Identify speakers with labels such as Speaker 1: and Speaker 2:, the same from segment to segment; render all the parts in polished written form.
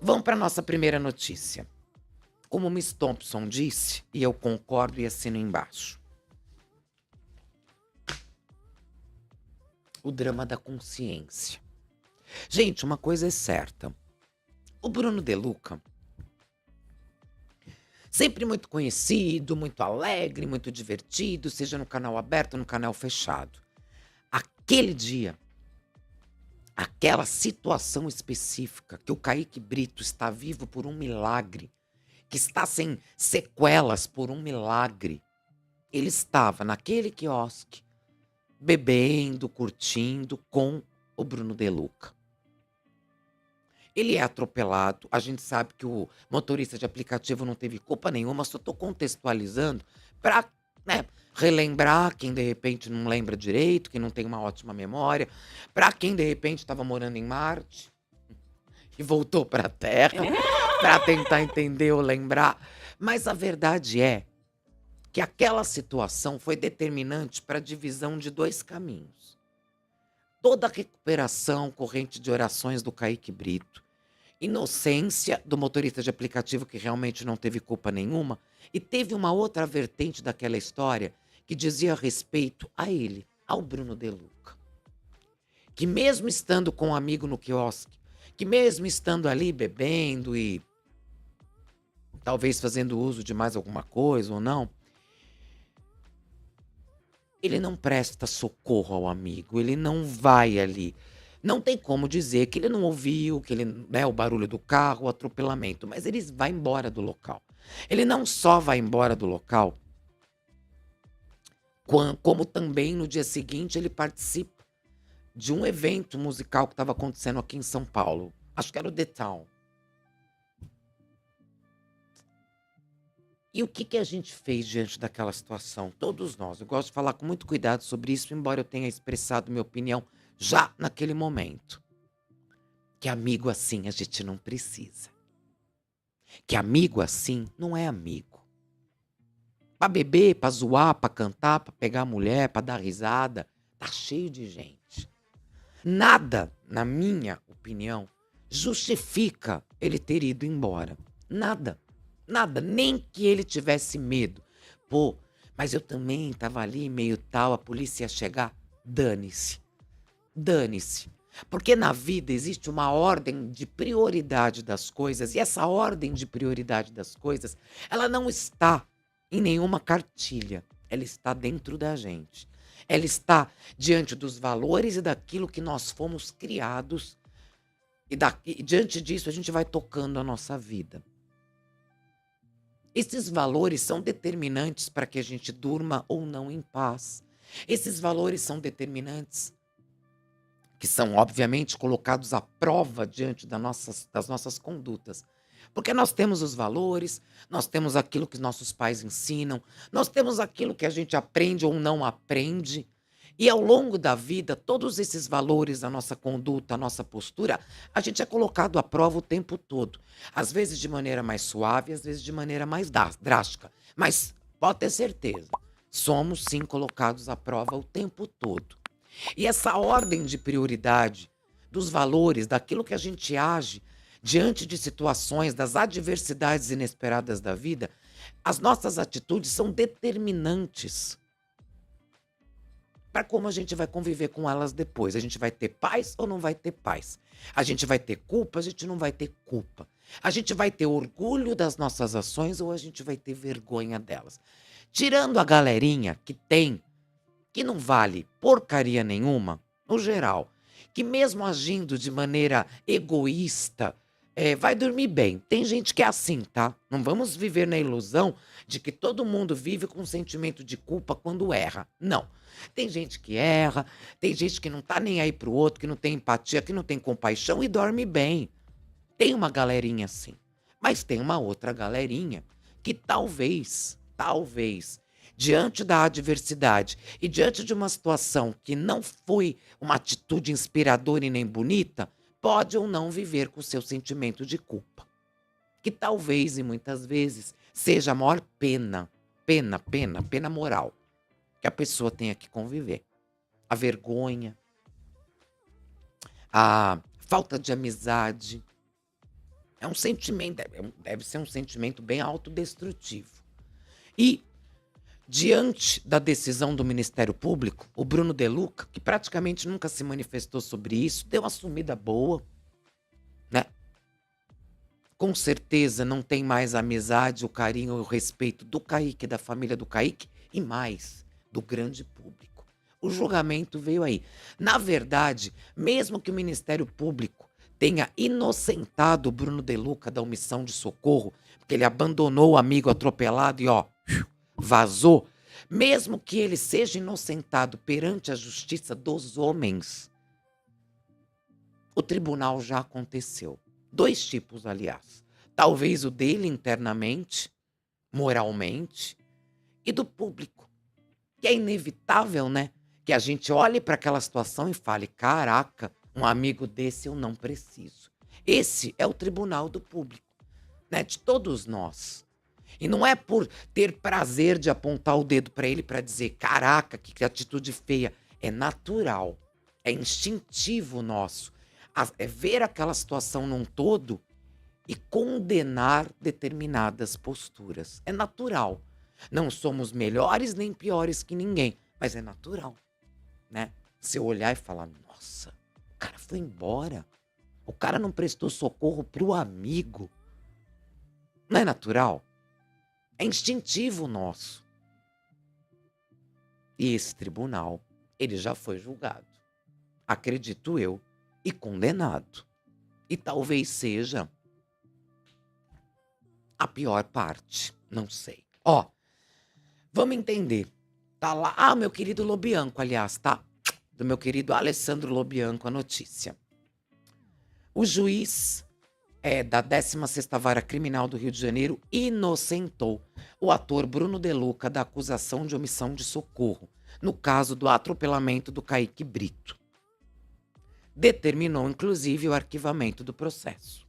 Speaker 1: Vamos para nossa primeira notícia. Como Miss Thompson disse, e eu concordo e assino embaixo, o drama da consciência. Gente, uma coisa é certa. O Bruno De Luca, sempre muito conhecido, muito alegre, muito divertido, seja no canal aberto ou no canal fechado. Aquele dia, aquela situação específica que o Kaique Brito está vivo por um milagre, que está sem sequelas por um milagre. Ele estava naquele quiosque, bebendo, curtindo com o Bruno De Luca. Ele é atropelado, a gente sabe que o motorista de aplicativo não teve culpa nenhuma, só estou contextualizando para, relembrar quem de repente não lembra direito, quem não tem uma ótima memória, para quem de repente estava morando em Marte e voltou para a Terra, para tentar entender ou lembrar. Mas a verdade é que aquela situação foi determinante para a divisão de 2 caminhos. Toda a recuperação, corrente de orações do Kaique Brito, inocência do motorista de aplicativo que realmente não teve culpa nenhuma, e teve uma outra vertente daquela história que dizia respeito a ele, ao Bruno De Luca, que mesmo estando com um amigo no quiosque, que mesmo estando ali bebendo e talvez fazendo uso de mais alguma coisa ou não, ele não presta socorro ao amigo, ele não vai ali. Não tem como dizer que ele não ouviu, que ele, o barulho do carro, o atropelamento, mas ele vai embora do local. Ele não só vai embora do local, como também no dia seguinte ele participa de um evento musical que estava acontecendo aqui em São Paulo. Acho que era o The Town. E o que a gente fez diante daquela situação? Todos nós. Eu gosto de falar com muito cuidado sobre isso, embora eu tenha expressado minha opinião já naquele momento. Que amigo assim a gente não precisa. Que amigo assim não é amigo. Pra beber, pra zoar, pra cantar, pra pegar mulher, pra dar risada, tá cheio de gente. Nada, na minha opinião, justifica ele ter ido embora. Nada. Nada, nem que ele tivesse medo. Pô, mas eu também tava ali meio tal, a polícia ia chegar. Dane-se. Dane-se. Porque na vida existe uma ordem de prioridade das coisas, e essa ordem de prioridade das coisas, ela não está em nenhuma cartilha. Ela está dentro da gente. Ela está diante dos valores e daquilo que nós fomos criados. E diante disso a gente vai tocando a nossa vida. Esses valores são determinantes para que a gente durma ou não em paz. Esses valores são determinantes, que são obviamente colocados à prova diante das nossas condutas. Porque nós temos os valores, nós temos aquilo que nossos pais ensinam, nós temos aquilo que a gente aprende ou não aprende. E ao longo da vida, todos esses valores, a nossa conduta, a nossa postura, a gente é colocado à prova o tempo todo. Às vezes de maneira mais suave, às vezes de maneira mais drástica. Mas pode ter certeza, somos sim colocados à prova o tempo todo. E essa ordem de prioridade dos valores, daquilo que a gente age diante de situações, das adversidades inesperadas da vida, as nossas atitudes são determinantes para como a gente vai conviver com elas depois. A gente vai ter paz ou não vai ter paz? A gente vai ter culpa, a gente não vai ter culpa. A gente vai ter orgulho das nossas ações ou a gente vai ter vergonha delas. Tirando a galerinha que não vale porcaria nenhuma, no geral, que mesmo agindo de maneira egoísta, vai dormir bem. Tem gente que é assim, tá? Não vamos viver na ilusão de que todo mundo vive com um sentimento de culpa quando erra. Não. Tem gente que erra, tem gente que não tá nem aí pro outro, que não tem empatia, que não tem compaixão e dorme bem. Tem uma galerinha assim. Mas tem uma outra galerinha que talvez, diante da adversidade e diante de uma situação que não foi uma atitude inspiradora e nem bonita, pode ou não viver com o seu sentimento de culpa. Que talvez e muitas vezes seja a maior pena moral que a pessoa tenha que conviver. A vergonha, a falta de amizade, É um sentimento, deve ser um sentimento bem autodestrutivo. E, diante da decisão do Ministério Público, o Bruno De Luca, que praticamente nunca se manifestou sobre isso, deu uma sumida boa, né? Com certeza não tem mais a amizade, o carinho e o respeito do Kaique, da família do Kaique e mais, do grande público. O julgamento veio aí. Na verdade, mesmo que o Ministério Público tenha inocentado o Bruno De Luca da omissão de socorro, porque ele abandonou o amigo atropelado e ó, vazou, mesmo que ele seja inocentado perante a justiça dos homens, o tribunal já aconteceu. Dois tipos, aliás. Talvez o dele internamente, moralmente, e do público. Que é inevitável, né? Que a gente olhe para aquela situação e fale: caraca, um amigo desse eu não preciso. Esse é o tribunal do público, né? De todos nós. E não é por ter prazer de apontar o dedo para ele para dizer: caraca, que atitude feia. É natural, é instintivo nosso. É ver aquela situação num todo e condenar determinadas posturas. É natural. Não somos melhores nem piores que ninguém, mas é natural, né? Se eu olhar e falar: nossa, o cara foi embora. O cara não prestou socorro pro amigo. Não é natural? É instintivo nosso. E esse tribunal, ele já foi julgado, acredito eu, e condenado. E talvez seja a pior parte, não sei. Ó, vamos entender. Tá lá, meu querido Lobianco, aliás, tá? Do meu querido Alessandro Lobianco, a notícia. O juiz da 16ª Vara Criminal do Rio de Janeiro inocentou o ator Bruno De Luca da acusação de omissão de socorro, no caso do atropelamento do Kaique Brito. Determinou, inclusive, o arquivamento do processo.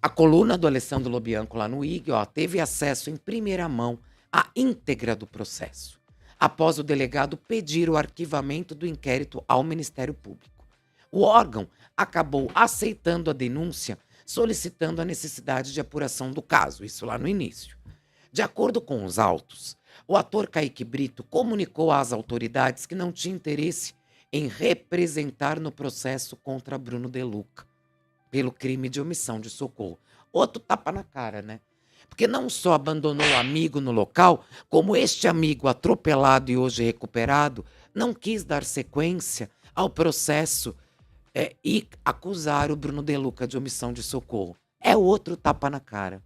Speaker 1: A coluna do Alessandro Lobianco lá no IG, teve acesso em primeira mão à íntegra do processo, após o delegado pedir o arquivamento do inquérito ao Ministério Público. O órgão acabou aceitando a denúncia, solicitando a necessidade de apuração do caso, isso lá no início. De acordo com os autos, o ator Kaique Brito comunicou às autoridades que não tinha interesse em representar no processo contra Bruno De Luca, pelo crime de omissão de socorro. Outro tapa na cara, né? Porque não só abandonou o amigo no local, como este amigo atropelado e hoje recuperado não quis dar sequência ao processo e acusar o Bruno De Luca de omissão de socorro. É outro tapa na cara.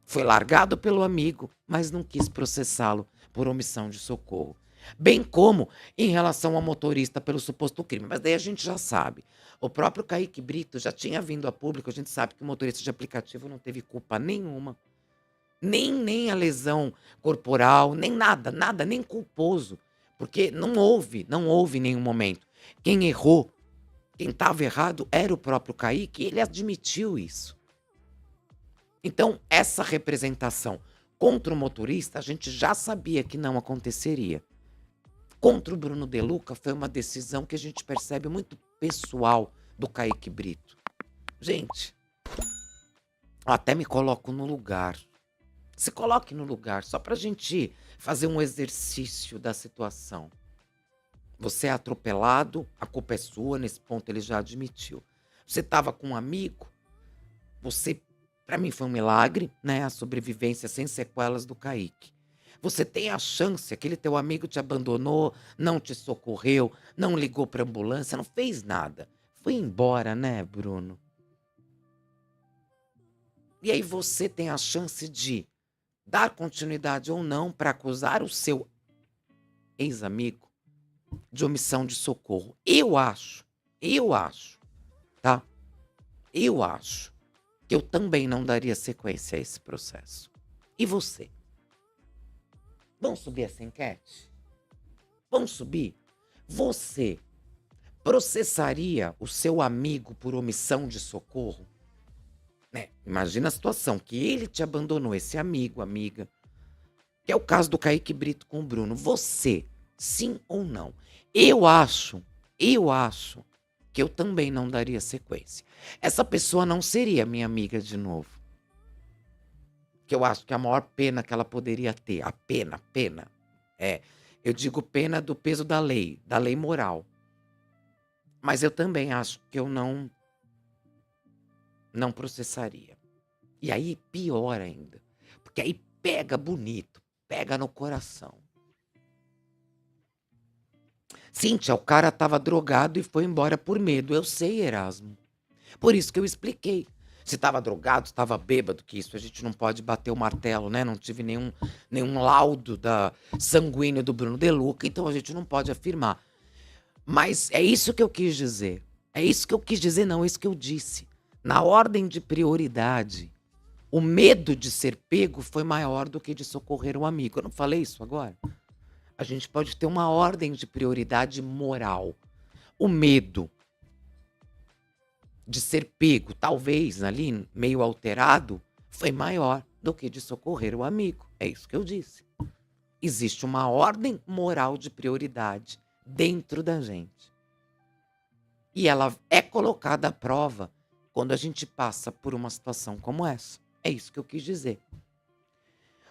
Speaker 1: Foi largado pelo amigo, mas não quis processá-lo por omissão de socorro. Bem como em relação ao motorista pelo suposto crime. Mas daí a gente já sabe. O próprio Kaique Brito já tinha vindo a público, a gente sabe que o motorista de aplicativo não teve culpa nenhuma. Nem a lesão corporal, nem nada, nem culposo. Porque não houve em nenhum momento. Quem errou, quem estava errado era o próprio Kaique e ele admitiu isso. Então, essa representação contra o motorista, a gente já sabia que não aconteceria. Contra o Bruno De Luca foi uma decisão que a gente percebe muito pessoal do Kaique Brito. Gente, eu até me coloco no lugar. Se coloque no lugar, só pra gente fazer um exercício da situação. Você é atropelado, a culpa é sua, nesse ponto ele já admitiu. Você estava com um amigo, pra mim foi um milagre, né? A sobrevivência sem sequelas do Kaique. Você tem a chance, aquele teu amigo te abandonou, não te socorreu, não ligou pra ambulância, não fez nada. Foi embora, né, Bruno? E aí você tem a chance de dar continuidade ou não para acusar o seu ex-amigo de omissão de socorro. Eu acho, tá? Eu acho que eu também não daria sequência a esse processo. E você? Vamos subir essa enquete? Vamos subir? Você processaria o seu amigo por omissão de socorro? Né? Imagina a situação que ele te abandonou, esse amigo, amiga, que é o caso do Kaique Brito com o Bruno. Você, sim ou não? Eu acho que eu também não daria sequência. Essa pessoa não seria minha amiga de novo. Que eu acho que a maior pena que ela poderia ter, a pena, é, eu digo pena do peso da lei moral. Mas eu também acho que eu não processaria. E aí pior ainda, porque aí pega bonito, pega no coração. Cíntia, o cara estava drogado e foi embora por medo. Eu sei, Erasmo. Por isso que eu expliquei. Se estava drogado, se estava bêbado, que isso a gente não pode bater o martelo, né? Não tive nenhum laudo sanguíneo do Bruno De Luca, então a gente não pode afirmar. Mas é isso que eu quis dizer. É isso que eu quis dizer, não, é isso que eu disse. Na ordem de prioridade, o medo de ser pego foi maior do que de socorrer um amigo. Eu não falei isso agora? A gente pode ter uma ordem de prioridade moral. O medo de ser pego, talvez ali, meio alterado, foi maior do que de socorrer o amigo. É isso que eu disse. Existe uma ordem moral de prioridade dentro da gente. E ela é colocada à prova quando a gente passa por uma situação como essa. É isso que eu quis dizer.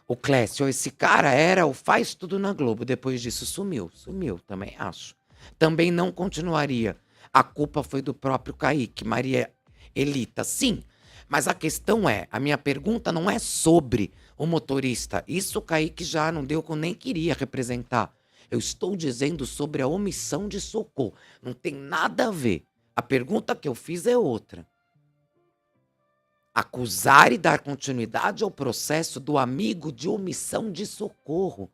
Speaker 1: O Clécio, esse cara era o faz tudo na Globo. Depois disso sumiu. Sumiu, também acho. Também não continuaria. A culpa foi do próprio Kaique, Maria Elita. Sim, mas a questão é, a minha pergunta não é sobre o motorista. Isso o Kaique já não deu, que eu nem queria representar. Eu estou dizendo sobre a omissão de socorro. Não tem nada a ver. A pergunta que eu fiz é outra. Acusar e dar continuidade ao processo do amigo de omissão de socorro.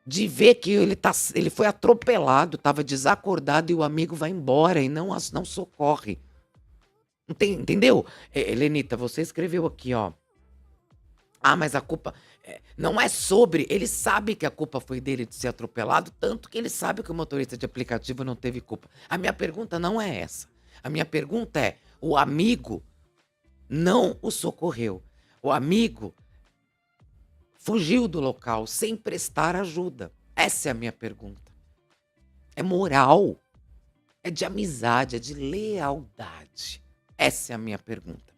Speaker 1: De ver que ele foi atropelado, estava desacordado e o amigo vai embora e não socorre. Entendeu? Helenita, você escreveu aqui, ó. Ah, mas a culpa não é sobre. Ele sabe que a culpa foi dele de ser atropelado, tanto que ele sabe que o motorista de aplicativo não teve culpa. A minha pergunta não é essa. A minha pergunta é: o amigo não o socorreu. O amigo fugiu do local sem prestar ajuda. Essa é a minha pergunta. É moral, é de amizade, é de lealdade. Essa é a minha pergunta.